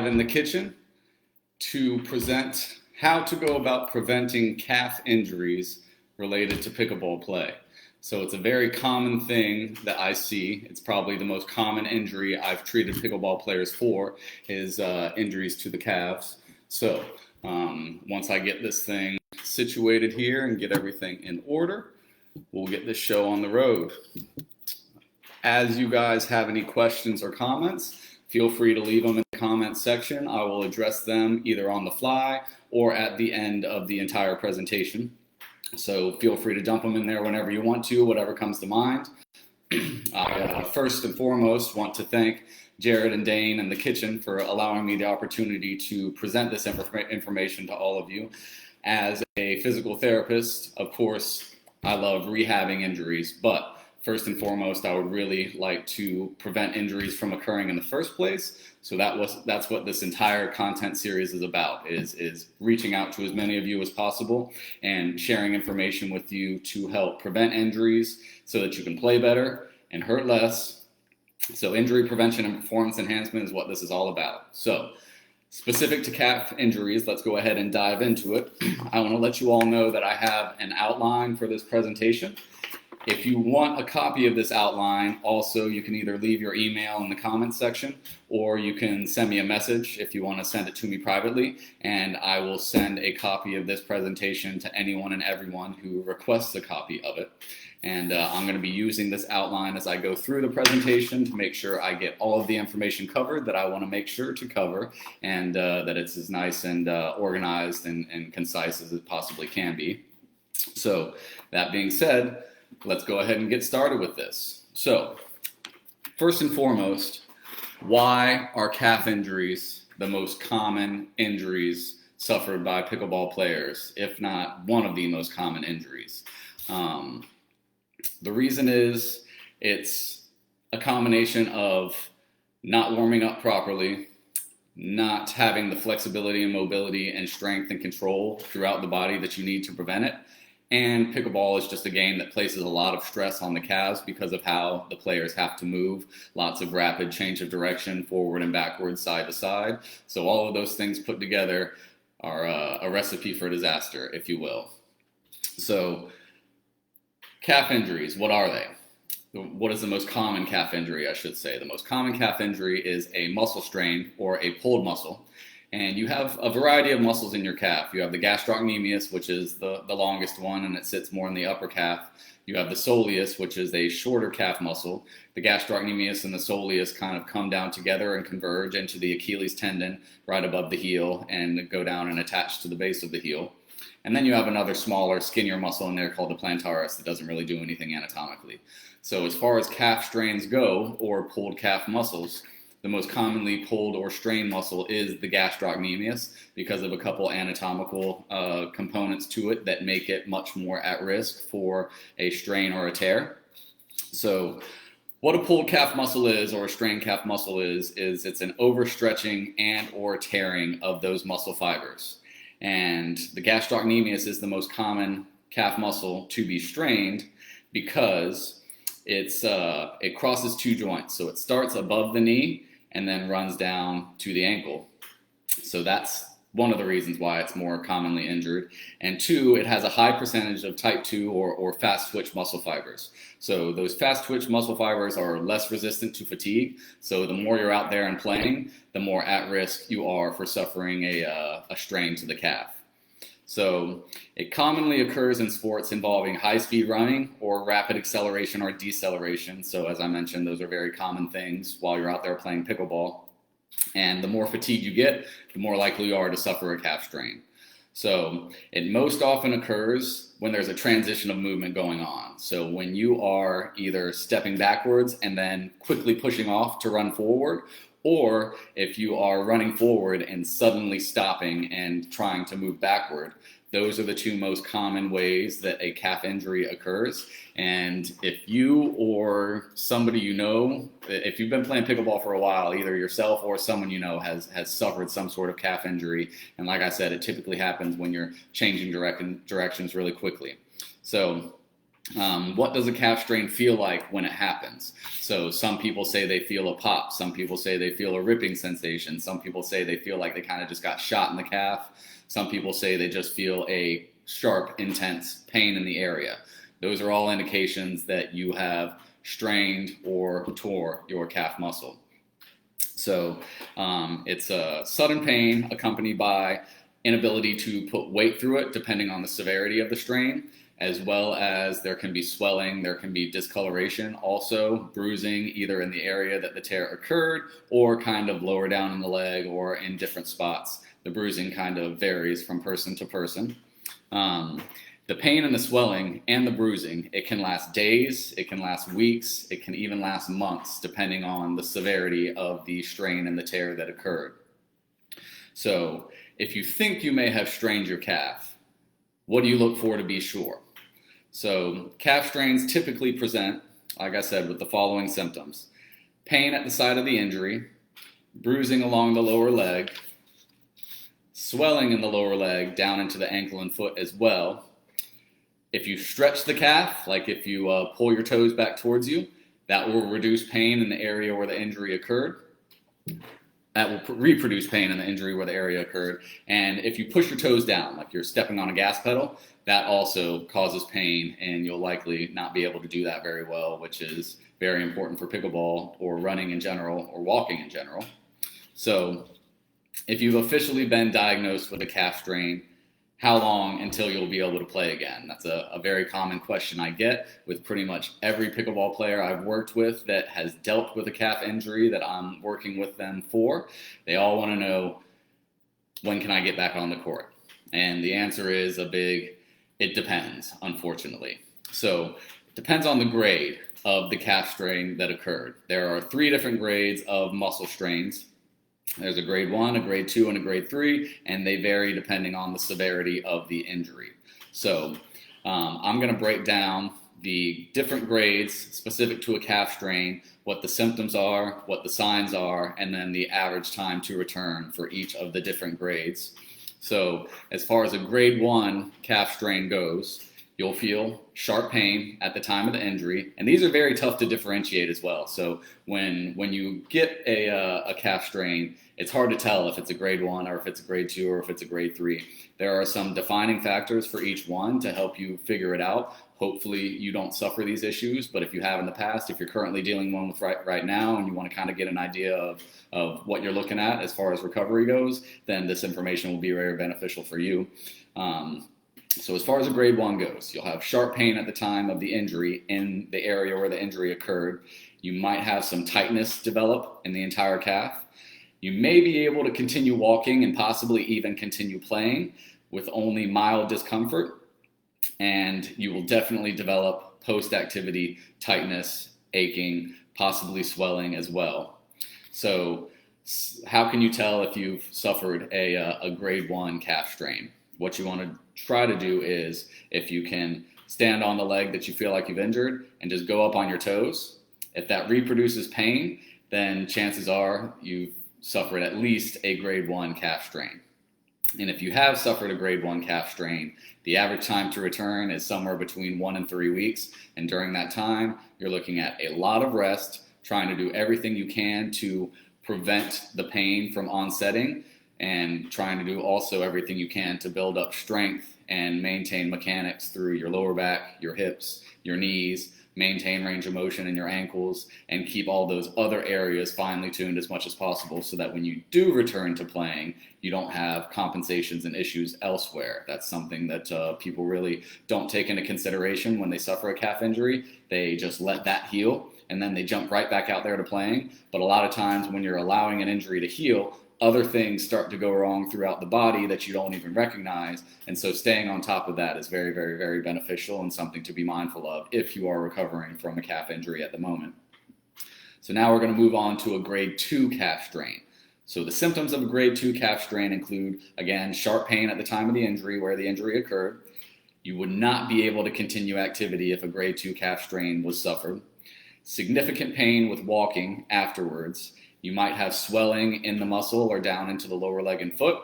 live in the kitchen to present how to go about preventing calf injuries related to pickleball play. So it's a very common thing that I see. It's probably the most common injury I've treated pickleball players for is injuries to the calves. So once I get this thing situated here and get everything in order, we'll get this show on the road. As you guys have any questions or comments, feel free to leave them in the comments section. I will address them either on the fly or at the end of the entire presentation. So feel free to dump them in there whenever you want to, whatever comes to mind. I first and foremost want to thank Jared and Dane in the kitchen for allowing me the opportunity to present this information to all of you. As a physical therapist, of course, I love rehabbing injuries, but first and foremost, I would really like to prevent injuries from occurring in the first place. So that's what this entire content series is about, is reaching out to as many of you as possible and sharing information with you to help prevent injuries so that you can play better and hurt less. So injury prevention and performance enhancement is what this is all about. So specific to calf injuries, let's go ahead and dive into it. I want to let you all know that I have an outline for this presentation. If you want a copy of this outline, also you can either leave your email in the comments section or you can send me a message if you want to send it to me privately, and I will send a copy of this presentation to anyone and everyone who requests a copy of it. And I'm going to be using this outline as I go through the presentation to make sure I get all of the information covered that I want to make sure to cover, and that it's as nice and organized and concise as it possibly can be. So that being said, let's go ahead and get started with this. So first and foremost, why are calf injuries the most common injuries suffered by pickleball players, if not one of the most common injuries? The reason is it's a combination of not warming up properly, not having the flexibility and mobility and strength and control throughout the body that you need to prevent it. And pickleball is just a game that places a lot of stress on the calves because of how the players have to move. Lots of rapid change of direction, forward and backward, side to side. So all of those things put together are a recipe for disaster, if you will. So calf injuries, what are they? What is the most common calf injury, I should say? The most common calf injury is a muscle strain or a pulled muscle. And you have a variety of muscles in your calf. You have the gastrocnemius, which is the longest one, and it sits more in the upper calf. You have the soleus, which is a shorter calf muscle. The gastrocnemius and the soleus kind of come down together and converge into the Achilles tendon right above the heel and go down and attach to the base of the heel. And then you have another smaller, skinnier muscle in there called the plantaris that doesn't really do anything anatomically. So as far as calf strains go, or pulled calf muscles, the most commonly pulled or strained muscle is the gastrocnemius because of a couple anatomical components to it that make it much more at risk for a strain or a tear. So what a pulled calf muscle is, or a strained calf muscle is it's an overstretching and or tearing of those muscle fibers. And the gastrocnemius is the most common calf muscle to be strained because it crosses two joints. So it starts above the knee and then runs down to the ankle. So that's one of the reasons why it's more commonly injured. And two, it has a high percentage of type 2 or fast twitch muscle fibers. So those fast twitch muscle fibers are less resistant to fatigue. So the more you're out there and playing, the more at risk you are for suffering a strain to the calf. So it commonly occurs in sports involving high-speed running or rapid acceleration or deceleration. So as I mentioned, those are very common things while you're out there playing pickleball. And the more fatigued you get, the more likely you are to suffer a calf strain. So it most often occurs when there's a transition of movement going on. So when you are either stepping backwards and then quickly pushing off to run forward, or if you are running forward and suddenly stopping and trying to move backward. Those are the two most common ways that a calf injury occurs. And if you or somebody you know, if you've been playing pickleball for a while, either yourself or someone you know has suffered some sort of calf injury. And like I said, it typically happens when you're changing directions really quickly. So What does a calf strain feel like when it happens? So some people say they feel a pop. Some people say they feel a ripping sensation. Some people say they feel like they kind of just got shot in the calf. Some people say they just feel a sharp, intense pain in the area. Those are all indications that you have strained or tore your calf muscle. So it's a sudden pain accompanied by inability to put weight through it depending on the severity of the strain, as well as there can be swelling, there can be discoloration, also bruising either in the area that the tear occurred or kind of lower down in the leg or in different spots. The bruising kind of varies from person to person. The pain and the swelling and the bruising, it can last days, it can last weeks, it can even last months, depending on the severity of the strain and the tear that occurred. So if you think you may have strained your calf, what do you look for to be sure? So calf strains typically present, like I said, with the following symptoms: pain at the site of the injury, bruising along the lower leg, swelling in the lower leg down into the ankle and foot as well. If you stretch the calf, like if you pull your toes back towards you, that will reduce pain in the area where the injury occurred. That will reproduce pain in the injury where the area occurred. And if you push your toes down, like you're stepping on a gas pedal, that also causes pain, and you'll likely not be able to do that very well, which is very important for pickleball or running in general or walking in general. So if you've officially been diagnosed with a calf strain, how long until you'll be able to play again? That's a very common question I get with pretty much every pickleball player I've worked with that has dealt with a calf injury that I'm working with them for. They all want to know, when can I get back on the court? And the answer is a big, it depends, unfortunately. So it depends on the grade of the calf strain that occurred. There are 3 different grades of muscle strains. There's a grade 1, a grade 2, and a grade 3, and they vary depending on the severity of the injury. So I'm going to break down the different grades specific to a calf strain, what the symptoms are, what the signs are, and then the average time to return for each of the different grades. So as far as a grade 1 calf strain goes, you'll feel sharp pain at the time of the injury, and these are very tough to differentiate as well. So when you get a calf strain, it's hard to tell if it's a grade 1 or if it's a grade 2 or if it's a grade 3. There are some defining factors for each one to help you figure it out. Hopefully you don't suffer these issues, but if you have in the past, if you're currently dealing one with right now and you want to kind of get an idea of what you're looking at as far as recovery goes, then this information will be very beneficial for you. So as far as a grade 1 goes, you'll have sharp pain at the time of the injury in the area where the injury occurred. You might have some tightness develop in the entire calf. You may be able to continue walking and possibly even continue playing with only mild discomfort. And you will definitely develop post-activity tightness, aching, possibly swelling as well. So how can you tell if you've suffered a grade 1 calf strain? What you want to try to do is, if you can stand on the leg that you feel like you've injured and just go up on your toes, if that reproduces pain, then chances are you've suffered at least a grade 1 calf strain. And if you have suffered a grade 1 calf strain, the average time to return is somewhere between 1 and 3 weeks. And during that time, you're looking at a lot of rest, trying to do everything you can to prevent the pain from onsetting, and trying to do also everything you can to build up strength and maintain mechanics through your lower back, your hips, your knees, maintain range of motion in your ankles, and keep all those other areas finely tuned as much as possible so that when you do return to playing, you don't have compensations and issues elsewhere. That's something that people really don't take into consideration when they suffer a calf injury. They just let that heal, and then they jump right back out there to playing. But a lot of times when you're allowing an injury to heal, other things start to go wrong throughout the body that you don't even recognize. And so staying on top of that is very, very, very beneficial and something to be mindful of if you are recovering from a calf injury at the moment. So now we're going to move on to a grade 2 calf strain. So the symptoms of a grade 2 calf strain include, again, sharp pain at the time of the injury where the injury occurred. You would not be able to continue activity if a grade 2 calf strain was suffered. Significant pain with walking afterwards, You might have swelling in the muscle or down into the lower leg and foot,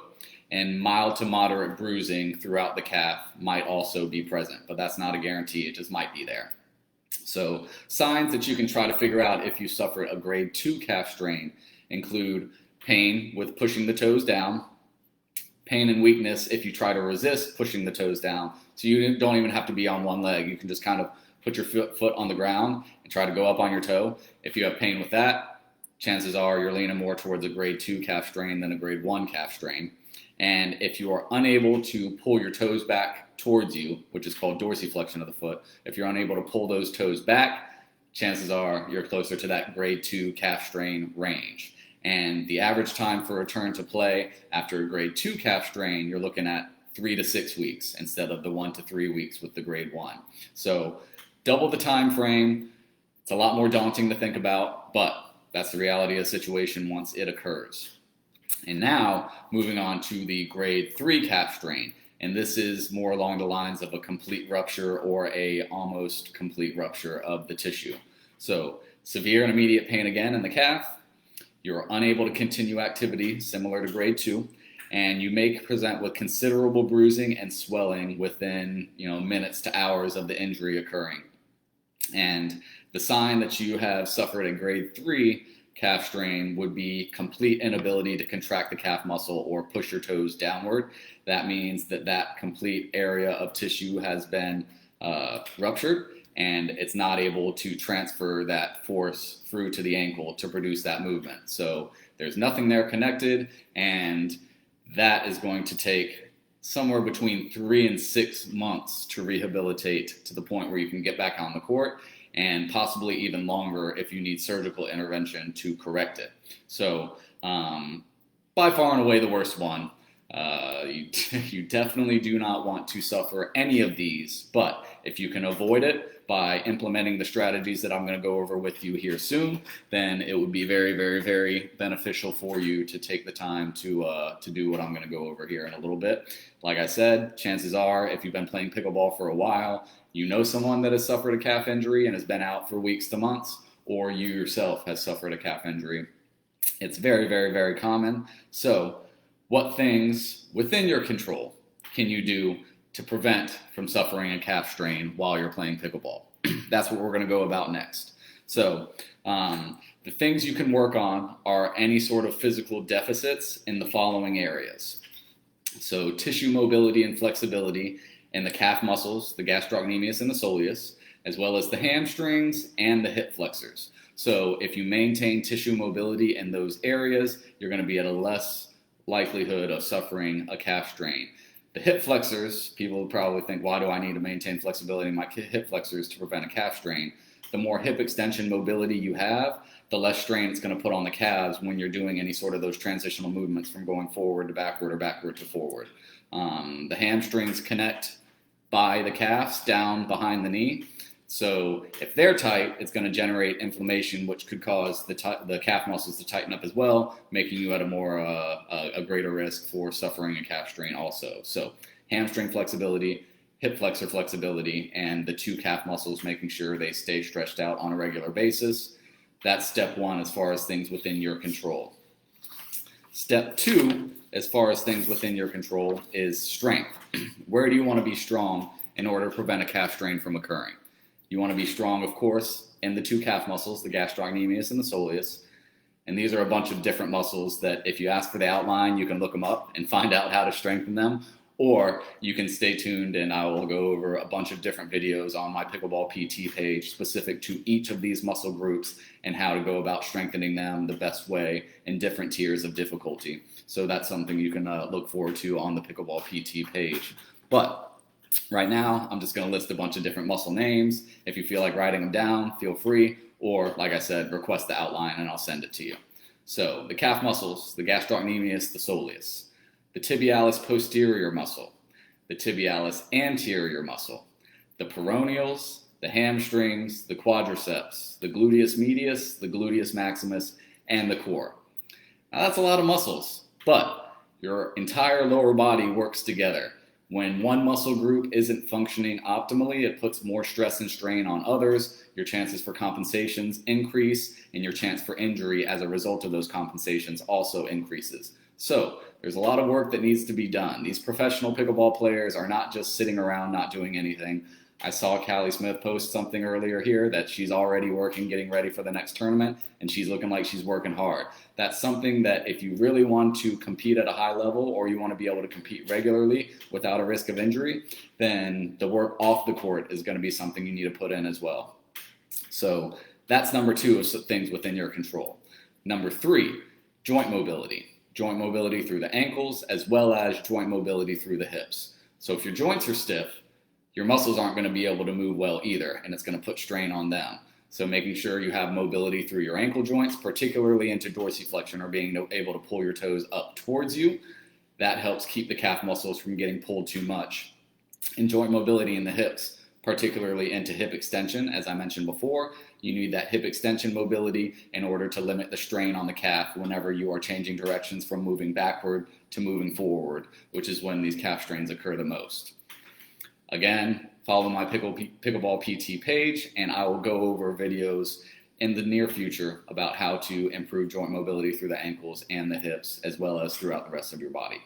and mild to moderate bruising throughout the calf might also be present, but that's not a guarantee, it just might be there. So signs that you can try to figure out if you suffered a grade 2 calf strain include pain with pushing the toes down, pain and weakness if you try to resist pushing the toes down. So you don't even have to be on one leg. You can just kind of put your foot on the ground and try to go up on your toe. If you have pain with that, chances are you're leaning more towards a grade 2 calf strain than a grade 1 calf strain. And if you are unable to pull your toes back towards you, which is called dorsiflexion of the foot, if you're unable to pull those toes back, chances are you're closer to that grade 2 calf strain range. And the average time for return to play after a grade 2 calf strain, you're looking at 3 to 6 weeks instead of the 1 to 3 weeks with the grade 1. So double the time frame. It's a lot more daunting to think about, but that's the reality of the situation once it occurs. And now moving on to the grade 3 calf strain. And this is more along the lines of a complete rupture or a almost complete rupture of the tissue. So severe and immediate pain again in the calf. You're unable to continue activity similar to grade 2. And you may present with considerable bruising and swelling within minutes to hours of the injury occurring. And the sign that you have suffered a grade 3 calf strain would be complete inability to contract the calf muscle or push your toes downward. That means that complete area of tissue has been ruptured and it's not able to transfer that force through to the ankle to produce that movement. So there's nothing there connected, and that is going to take somewhere between 3 and 6 months to rehabilitate to the point where you can get back on the court, and possibly even longer if you need surgical intervention to correct it. So by far and away the worst one. You definitely do not want to suffer any of these, but if you can avoid it by implementing the strategies that I'm going to go over with you here soon, then it would be very, very, very beneficial for you to take the time to do what I'm going to go over here in a little bit. Like I said, chances are if you've been playing pickleball for a while, you know someone that has suffered a calf injury and has been out for weeks to months, or you yourself has suffered a calf injury. It's very, very, very common. So what things within your control can you do to prevent from suffering a calf strain while you're playing pickleball? That's what we're going to go about next. So the things you can work on are any sort of physical deficits in the following areas. So tissue mobility and flexibility in the calf muscles, the gastrocnemius and the soleus, as well as the hamstrings and the hip flexors. So if you maintain tissue mobility in those areas, you're going to be at a less likelihood of suffering a calf strain. The hip flexors, people probably think, why do I need to maintain flexibility in my hip flexors to prevent a calf strain? The more hip extension mobility you have, the less strain it's going to put on the calves when you're doing any sort of those transitional movements from going forward to backward or backward to forward. The hamstrings connect by the calves down behind the knee. So if they're tight, it's going to generate inflammation, which could cause the calf muscles to tighten up as well, making you at a greater risk for suffering a calf strain also. So hamstring flexibility, hip flexor flexibility, and the 2 calf muscles, making sure they stay stretched out on a regular basis. That's step 1 as far as things within your control. Step 2, as far as things within your control, is strength. Where do you want to be strong in order to prevent a calf strain from occurring? You want to be strong, of course, in the 2 calf muscles, the gastrocnemius and the soleus. And these are a bunch of different muscles that if you ask for the outline, you can look them up and find out how to strengthen them. Or you can stay tuned and I will go over a bunch of different videos on my Pickleball PT page specific to each of these muscle groups and how to go about strengthening them the best way in different tiers of difficulty. So that's something you can look forward to on the Pickleball PT page. But right now, I'm just going to list a bunch of different muscle names. If you feel like writing them down, feel free. Or, like I said, request the outline and I'll send it to you. So, the calf muscles, the gastrocnemius, the soleus. The tibialis posterior muscle. The tibialis anterior muscle. The peroneals, the hamstrings, the quadriceps, the gluteus medius, the gluteus maximus, and the core. Now, that's a lot of muscles, but your entire lower body works together. When one muscle group isn't functioning optimally, it puts more stress and strain on others. Your chances for compensations increase, and your chance for injury as a result of those compensations also increases. So there's a lot of work that needs to be done. These professional pickleball players are not just sitting around not doing anything. I saw Callie Smith post something earlier here that she's already working, getting ready for the next tournament, and she's looking like she's working hard. That's something that if you really want to compete at a high level, or you want to be able to compete regularly without a risk of injury, then the work off the court is going to be something you need to put in as well. So that's number 2 of things within your control. Number 3, joint mobility. Joint mobility through the ankles as well as joint mobility through the hips. So if your joints are stiff, your muscles aren't going to be able to move well either, and it's going to put strain on them. So making sure you have mobility through your ankle joints, particularly into dorsiflexion or being able to pull your toes up towards you, that helps keep the calf muscles from getting pulled too much. And joint mobility in the hips, particularly into hip extension, as I mentioned before, you need that hip extension mobility in order to limit the strain on the calf whenever you are changing directions from moving backward to moving forward, which is when these calf strains occur the most. Again, follow my Pickleball PT page, and I will go over videos in the near future about how to improve joint mobility through the ankles and the hips, as well as throughout the rest of your body.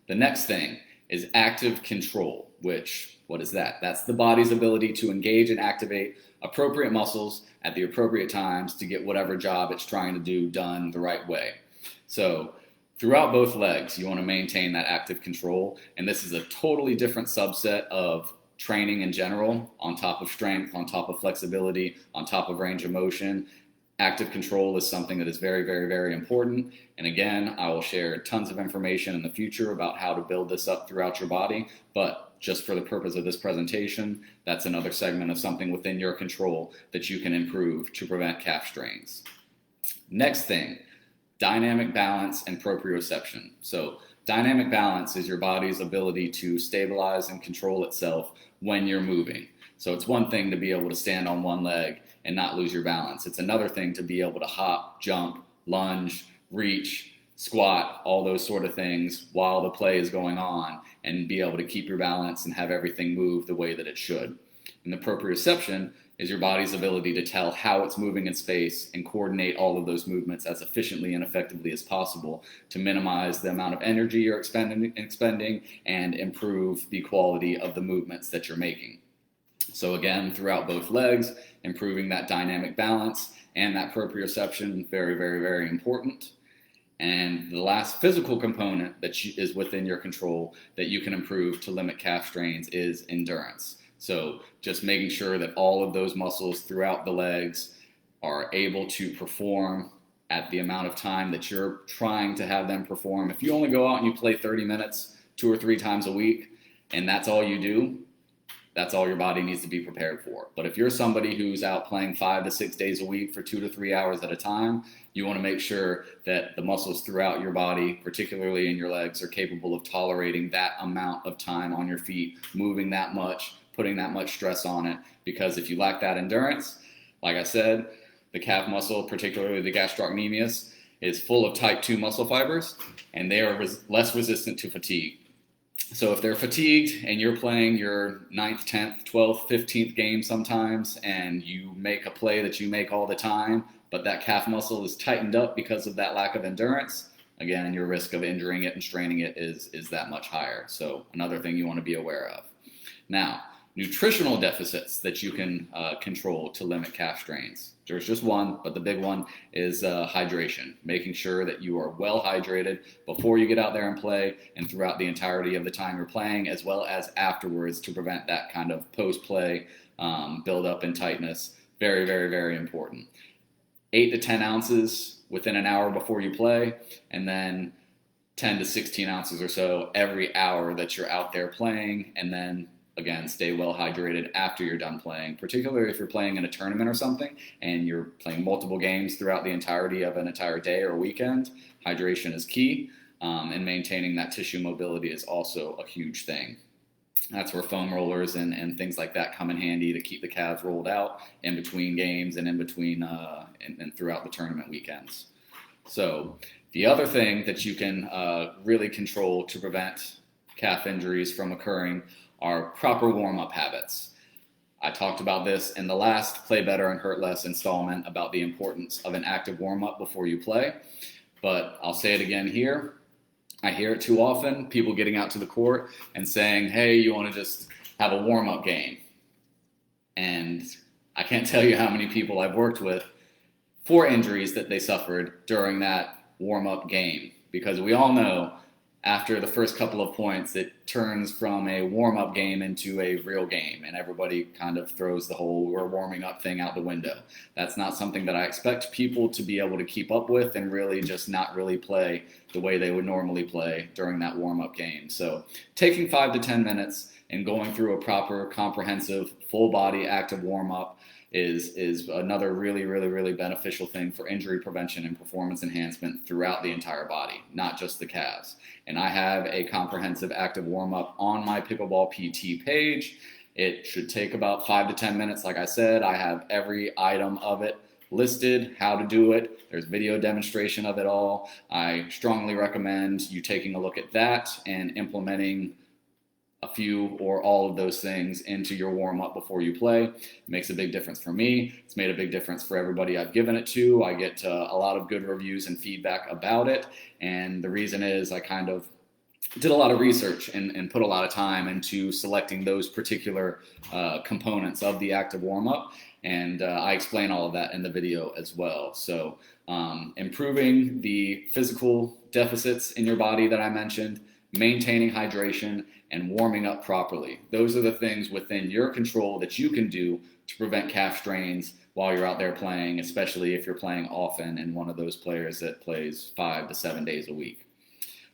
The next thing is active control, which, what is that? That's the body's ability to engage and activate appropriate muscles at the appropriate times to get whatever job it's trying to do done the right way. So throughout both legs, you want to maintain that active control, and this is a totally different subset of training in general, on top of strength, on top of flexibility, on top of range of motion. Active control is something that is very, very, very important. And again, I will share tons of information in the future about how to build this up throughout your body, but just for the purpose of this presentation, that's another segment of something within your control that you can improve to prevent calf strains. Next thing, dynamic balance and proprioception. So dynamic balance is your body's ability to stabilize and control itself when you're moving. So it's one thing to be able to stand on one leg and not lose your balance. It's another thing to be able to hop, jump, lunge, reach, squat, all those sort of things while the play is going on, and be able to keep your balance and have everything move the way that it should. And the proprioception is your body's ability to tell how it's moving in space and coordinate all of those movements as efficiently and effectively as possible to minimize the amount of energy you're expending and improve the quality of the movements that you're making. So again, throughout both legs, improving that dynamic balance and that proprioception, very, very, very important. And the last physical component that is within your control that you can improve to limit calf strains is endurance. So just making sure that all of those muscles throughout the legs are able to perform at the amount of time that you're trying to have them perform. If you only go out and you play 30 minutes 2 or 3 times a week, and that's all you do, that's all your body needs to be prepared for. But if you're somebody who's out playing 5 to 6 days a week for 2 to 3 hours at a time, you want to make sure that the muscles throughout your body, particularly in your legs, are capable of tolerating that amount of time on your feet, moving that much, putting that much stress on it. Because if you lack that endurance, like I said, the calf muscle, particularly the gastrocnemius, is full of type 2 muscle fibers, and they are less resistant to fatigue. So if they're fatigued and you're playing your 9th, 10th, 12th, 15th game sometimes, and you make a play that you make all the time, but that calf muscle is tightened up because of that lack of endurance, again, your risk of injuring it and straining it is that much higher. So another thing you want to be aware of. Now, nutritional deficits that you can control to limit calf strains. There's just one, but the big one is hydration. Making sure that you are well hydrated before you get out there and play and throughout the entirety of the time you're playing, as well as afterwards, to prevent that kind of post-play build-up in tightness. Very, very, very important. 8 to 10 ounces within an hour before you play, and then 10 to 16 ounces or so every hour that you're out there playing, and then again, stay well hydrated after you're done playing, particularly if you're playing in a tournament or something and you're playing multiple games throughout the entirety of an entire day or weekend. Hydration is key, and maintaining that tissue mobility is also a huge thing. That's where foam rollers and things like that come in handy to keep the calves rolled out in between games and in between and throughout the tournament weekends. So the other thing that you can really control to prevent calf injuries from occurring are proper warm-up habits. I talked about this in the last Play Better and Hurt Less installment about the importance of an active warm-up before you play, but I'll say it again here. I hear it too often, people getting out to the court and saying, hey, you want to just have a warm-up game. And I can't tell you how many people I've worked with for injuries that they suffered during that warm-up game, because we all know after the first couple of points, it turns from a warm-up game into a real game, and everybody kind of throws the whole we're warming up thing out the window. That's not something that I expect people to be able to keep up with and really just not really play the way they would normally play during that warm-up game. So taking 5 to 10 minutes and going through a proper, comprehensive, full-body active warm-up is another really beneficial thing for injury prevention and performance enhancement throughout the entire body, not just the calves. And I have a comprehensive active warm-up on my Pickleball PT page. It should take about 5 to 10 minutes. Like I said, I have every item of it listed, how to do it. There's video demonstration of it all. I strongly recommend you taking a look at that and implementing a few or all of those things into your warm-up before you play. It makes a big difference for me. It's made a big difference for everybody I've given it to. I get a lot of good reviews and feedback about it, and the reason is I kind of did a lot of research and put a lot of time into selecting those particular components of the active warm-up, and I explain all of that in the video as well. So improving the physical deficits in your body that I mentioned, maintaining hydration, and warming up properly. Those are the things within your control that you can do to prevent calf strains while you're out there playing, especially if you're playing often and one of those players that plays 5 to 7 days a week.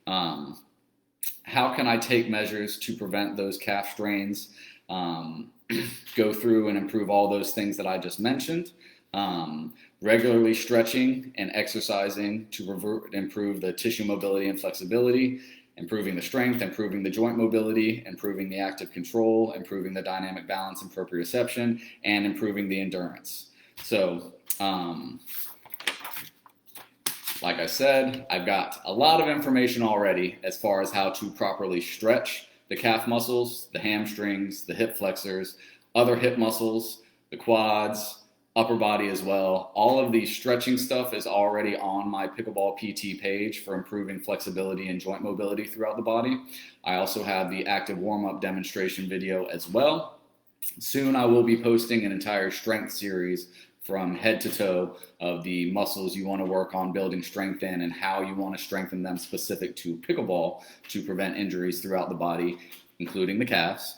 How can I take measures to prevent those calf strains? Go through and improve all those things that I just mentioned. Regularly stretching and exercising to improve the tissue mobility and flexibility, improving the strength, improving the joint mobility, improving the active control, improving the dynamic balance and proprioception, and improving the endurance. So, like I said, I've got a lot of information already as far as how to properly stretch the calf muscles, the hamstrings, the hip flexors, other hip muscles, the quads, upper body as well. All of the stretching stuff is already on my Pickleball PT page for improving flexibility and joint mobility throughout the body. I also have the active warm-up demonstration video as well. Soon I will be posting an entire strength series from head to toe of the muscles you want to work on building strength in and how you want to strengthen them specific to pickleball to prevent injuries throughout the body, including the calves.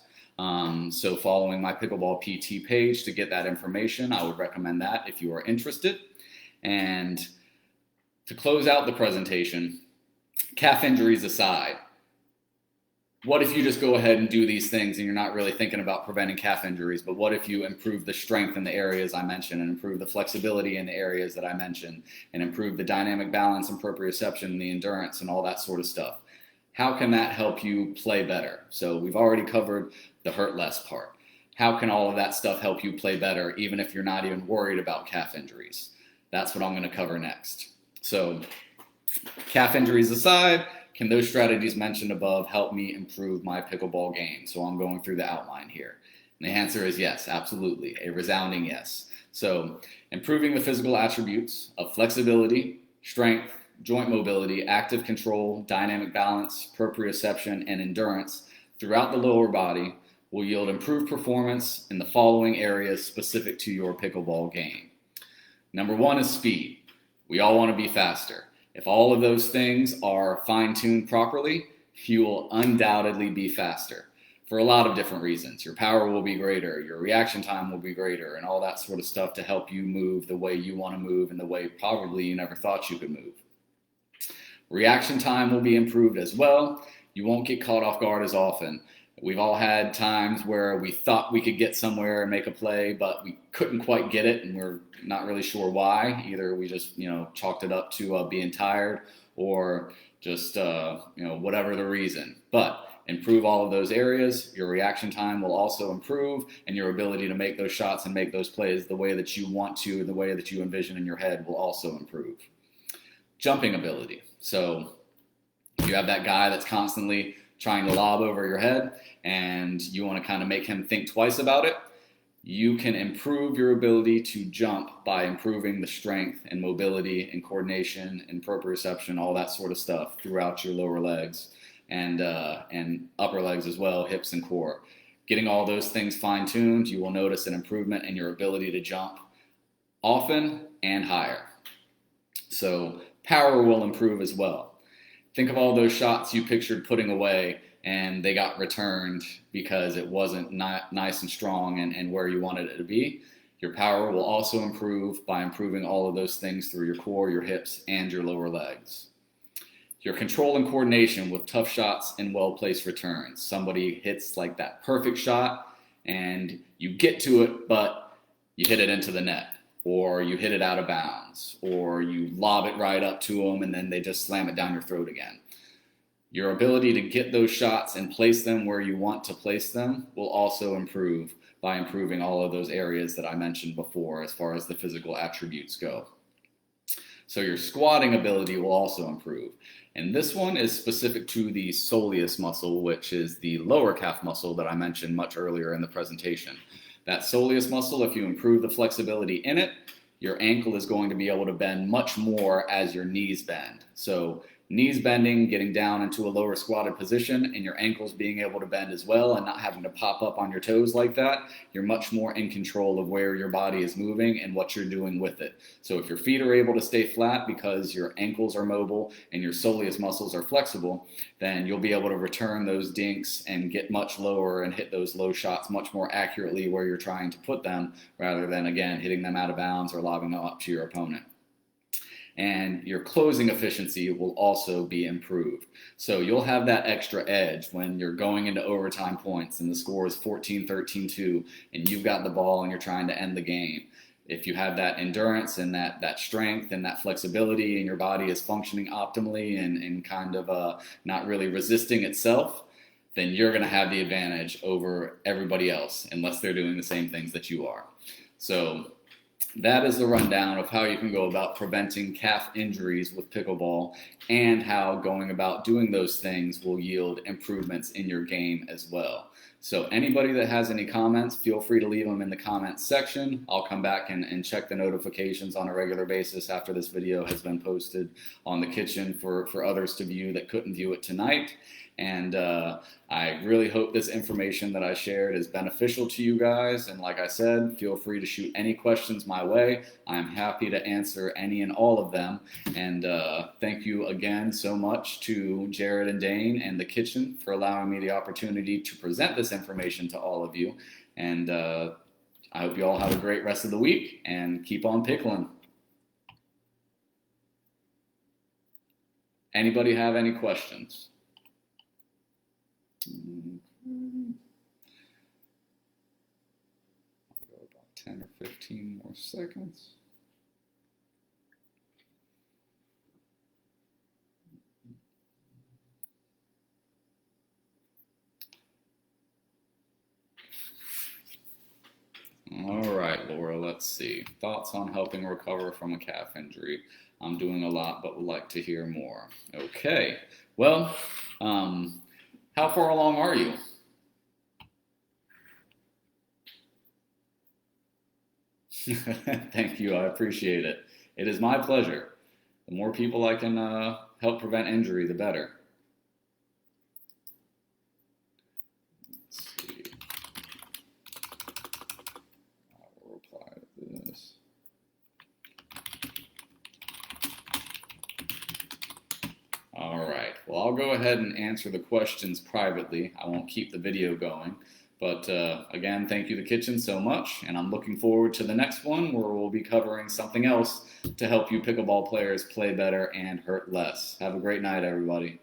So following my Pickleball PT page to get that information, I would recommend that if you are interested. And to close out the presentation, calf injuries aside, what if you just go ahead and do these things and you're not really thinking about preventing calf injuries, but what if you improve the strength in the areas I mentioned and improve the flexibility in the areas that I mentioned and improve the dynamic balance and proprioception and the endurance and all that sort of stuff? How can that help you play better? So we've already covered the hurt less part. How can all of that stuff help you play better even if you're not even worried about calf injuries? That's what I'm going to cover next. So calf injuries aside, can those strategies mentioned above help me improve my pickleball game? So I'm going through the outline here. And the answer is yes, absolutely. A resounding yes. So improving the physical attributes of flexibility, strength, joint mobility, active control, dynamic balance, proprioception, and endurance throughout the lower body will yield improved performance in the following areas specific to your pickleball game. Number one is speed. We all want to be faster. If all of those things are fine-tuned properly, you will undoubtedly be faster for a lot of different reasons. Your power will be greater, your reaction time will be greater, and all that sort of stuff to help you move the way you want to move and the way probably you never thought you could move. Reaction time will be improved as well. You won't get caught off guard as often. We've all had times where we thought we could get somewhere and make a play, but we couldn't quite get it, and we're not really sure why. Either we just, chalked it up to being tired, or just, whatever the reason. But improve all of those areas. Your reaction time will also improve, and your ability to make those shots and make those plays the way that you want to, and the way that you envision in your head will also improve. Jumping ability. So you have that guy that's constantly trying to lob over your head and you want to kind of make him think twice about it, you can improve your ability to jump by improving the strength and mobility and coordination and proprioception, all that sort of stuff throughout your lower legs and upper legs as well, hips and core. Getting all those things fine-tuned, you will notice an improvement in your ability to jump often and higher. So power will improve as well. Think of all those shots you pictured putting away and they got returned because it wasn't nice and strong and where you wanted it to be. Your power will also improve by improving all of those things through your core, your hips, and your lower legs. Your control and coordination with tough shots and well-placed returns. Somebody hits like that perfect shot and you get to it, but you hit it into the net, or you hit it out of bounds, or you lob it right up to them and then they just slam it down your throat again. Your ability to get those shots and place them where you want to place them will also improve by improving all of those areas that I mentioned before as far as the physical attributes go. So your squatting ability will also improve. And this one is specific to the soleus muscle, which is the lower calf muscle that I mentioned much earlier in the presentation. That soleus muscle, if you improve the flexibility in it, your ankle is going to be able to bend much more as your knees bend. So knees bending, getting down into a lower squatted position, and your ankles being able to bend as well and not having to pop up on your toes like that, you're much more in control of where your body is moving and what you're doing with it. So if your feet are able to stay flat because your ankles are mobile and your soleus muscles are flexible, then you'll be able to return those dinks and get much lower and hit those low shots much more accurately where you're trying to put them, rather than, again, hitting them out of bounds or lobbing them up to your opponent. And your closing efficiency will also be improved. So you'll have that extra edge when you're going into overtime points and the score is 14-13-2 and you've got the ball and you're trying to end the game. If you have that endurance and that strength and that flexibility and your body is functioning optimally and kind of not really resisting itself, then you're going to have the advantage over everybody else unless they're doing the same things that you are. So that is the rundown of how you can go about preventing calf injuries with pickleball and how going about doing those things will yield improvements in your game as well. So anybody that has any comments, feel free to leave them in the comments section. I'll come back and check the notifications on a regular basis after this video has been posted on the kitchen for others to view that couldn't view it tonight. And I really hope this information that I shared is beneficial to you guys. And like I said, feel free to shoot any questions my way. I'm happy to answer any and all of them. And thank you again so much to Jared and Dane and the kitchen for allowing me the opportunity to present this information to all of you. And I hope you all have a great rest of the week and keep on pickling. Anybody have any questions? I'll go about 10 or 15 more seconds. All right, Laura, let's see. Thoughts on helping recover from a calf injury? I'm doing a lot, but would like to hear more. Okay, well, how far along are you? Thank you. I appreciate it. It is my pleasure. The more people I can help prevent injury, the better. Let's see. I will reply to this. All right. Well, I'll go ahead and answer the questions privately. I won't keep the video going. But again, thank you, The Kitchen, so much. And I'm looking forward to the next one where we'll be covering something else to help you pickleball players play better and hurt less. Have a great night, everybody.